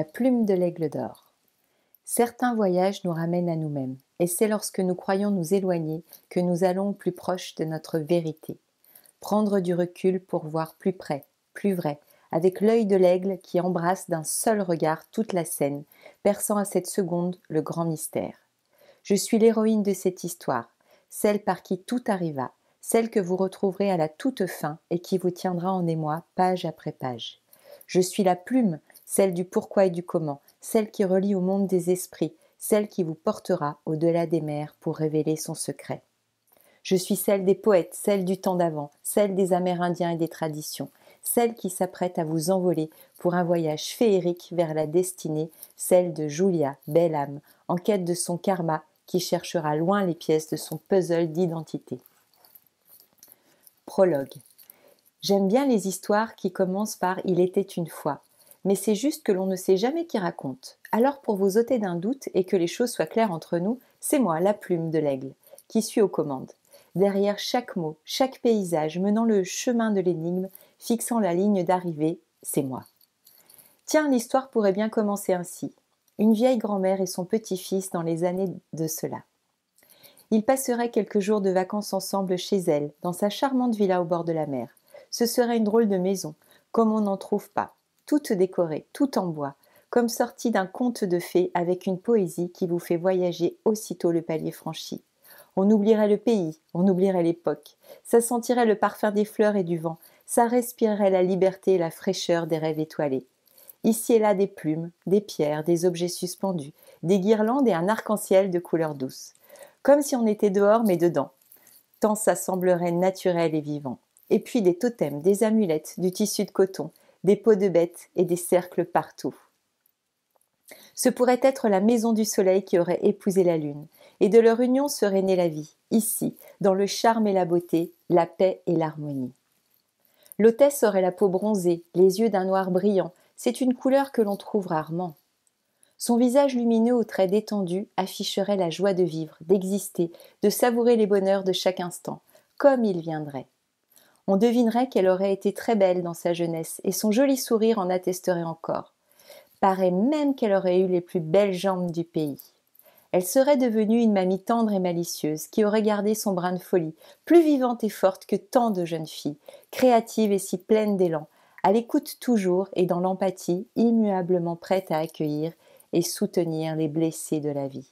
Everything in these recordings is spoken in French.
La plume de l'aigle d'or. Certains voyages nous ramènent à nous-mêmes, et c'est lorsque nous croyons nous éloigner que nous allons au plus proche de notre vérité. Prendre du recul pour voir plus près, plus vrai, avec l'œil de l'aigle qui embrasse d'un seul regard toute la scène, perçant à cette seconde le grand mystère. Je suis l'héroïne de cette histoire, celle par qui tout arriva, celle que vous retrouverez à la toute fin et qui vous tiendra en émoi page après page. Je suis la plume, celle du pourquoi et du comment, celle qui relie au monde des esprits, celle qui vous portera au-delà des mers pour révéler son secret. Je suis celle des poètes, celle du temps d'avant, celle des Amérindiens et des traditions, celle qui s'apprête à vous envoler pour un voyage féerique vers la destinée, celle de Julia, belle âme, en quête de son karma, qui cherchera loin les pièces de son puzzle d'identité. Prologue. J'aime bien les histoires qui commencent par « il était une fois », mais c'est juste que l'on ne sait jamais qui raconte. Alors pour vous ôter d'un doute et que les choses soient claires entre nous, c'est moi, la plume de l'aigle, qui suis aux commandes. Derrière chaque mot, chaque paysage menant le chemin de l'énigme, fixant la ligne d'arrivée, c'est moi. Tiens, l'histoire pourrait bien commencer ainsi. Une vieille grand-mère et son petit-fils dans les années de cela. Ils passeraient quelques jours de vacances ensemble chez elle, dans sa charmante villa au bord de la mer. Ce serait une drôle de maison, comme on n'en trouve pas, toute décorée, tout en bois, comme sortie d'un conte de fées avec une poésie qui vous fait voyager aussitôt le palier franchi. On oublierait le pays, on oublierait l'époque, ça sentirait le parfum des fleurs et du vent, ça respirerait la liberté et la fraîcheur des rêves étoilés. Ici et là des plumes, des pierres, des objets suspendus, des guirlandes et un arc-en-ciel de couleurs douces. Comme si on était dehors mais dedans, tant ça semblerait naturel et vivant. Et puis des totems, des amulettes, du tissu de coton, des peaux de bêtes et des cercles partout. Ce pourrait être la maison du soleil qui aurait épousé la lune, et de leur union serait née la vie, ici, dans le charme et la beauté, la paix et l'harmonie. L'hôtesse aurait la peau bronzée, les yeux d'un noir brillant, c'est une couleur que l'on trouve rarement. Son visage lumineux aux traits détendus afficherait la joie de vivre, d'exister, de savourer les bonheurs de chaque instant, comme il viendrait. On devinerait qu'elle aurait été très belle dans sa jeunesse et son joli sourire en attesterait encore. Paraît même qu'elle aurait eu les plus belles jambes du pays. Elle serait devenue une mamie tendre et malicieuse qui aurait gardé son brin de folie, plus vivante et forte que tant de jeunes filles, créative et si pleine d'élan, à l'écoute toujours et dans l'empathie, immuablement prête à accueillir et soutenir les blessés de la vie.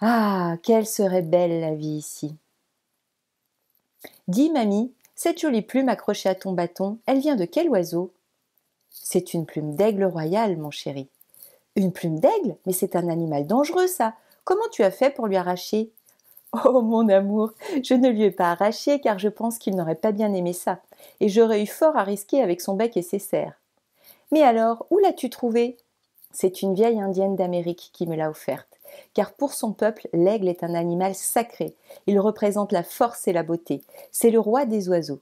Ah, quelle serait belle la vie ici! Dis, mamie, cette jolie plume accrochée à ton bâton, elle vient de quel oiseau? C'est une plume d'aigle royal, mon chéri. Une plume d'aigle? Mais c'est un animal dangereux, ça. Comment tu as fait pour lui arracher? Oh, mon amour, je ne lui ai pas arraché car je pense qu'il n'aurait pas bien aimé ça. Et j'aurais eu fort à risquer avec son bec et ses serres. Mais alors, où l'as-tu trouvée? C'est une vieille indienne d'Amérique qui me l'a offerte. Car pour son peuple, l'aigle est un animal sacré. Il représente la force et la beauté. C'est le roi des oiseaux.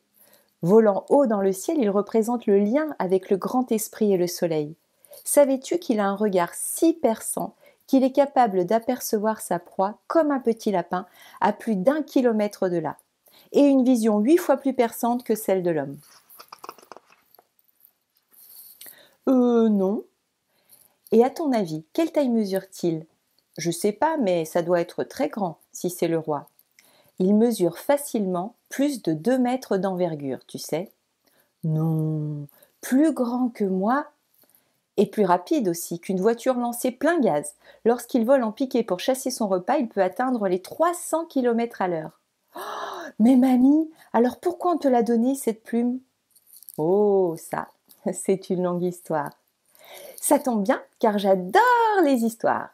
Volant haut dans le ciel, il représente le lien avec le grand esprit et le soleil. Savais-tu qu'il a un regard si perçant qu'il est capable d'apercevoir sa proie comme un petit lapin à plus d'1 kilomètre de là, et une vision 8 fois plus perçante que celle de l'homme? Non. Et à ton avis, quelle taille mesure-t-il? Je sais pas, mais ça doit être très grand, si c'est le roi. Il mesure facilement plus de 2 mètres d'envergure, tu sais. Non, plus grand que moi et plus rapide aussi qu'une voiture lancée plein gaz. Lorsqu'il vole en piqué pour chasser son repas, il peut atteindre les 300 km à l'heure. Oh, mais mamie, alors pourquoi on te l'a donné cette plume? Oh, ça, c'est une longue histoire. Ça tombe bien, car j'adore les histoires.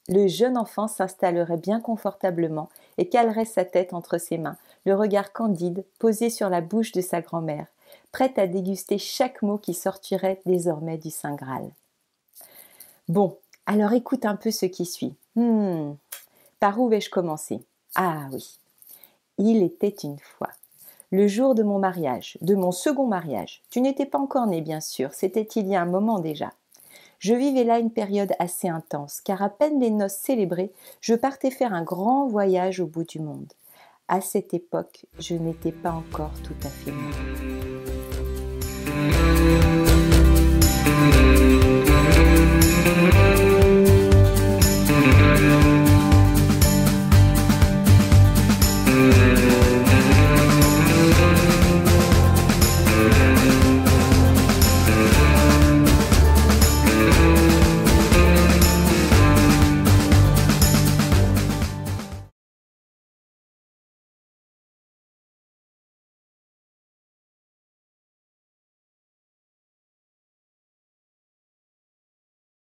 Le jeune enfant s'installerait bien confortablement et calerait sa tête entre ses mains, le regard candide posé sur la bouche de sa grand-mère, prête à déguster chaque mot qui sortirait désormais du Saint Graal. Bon, alors écoute un peu ce qui suit. Par où vais-je commencer? Ah oui, il était une fois. Le jour de mon mariage, de mon second mariage. Tu n'étais pas encore né, bien sûr, c'était il y a un moment déjà. Je vivais là une période assez intense, car à peine les noces célébrées, je partais faire un grand voyage au bout du monde. À cette époque, je n'étais pas encore tout à fait mûre.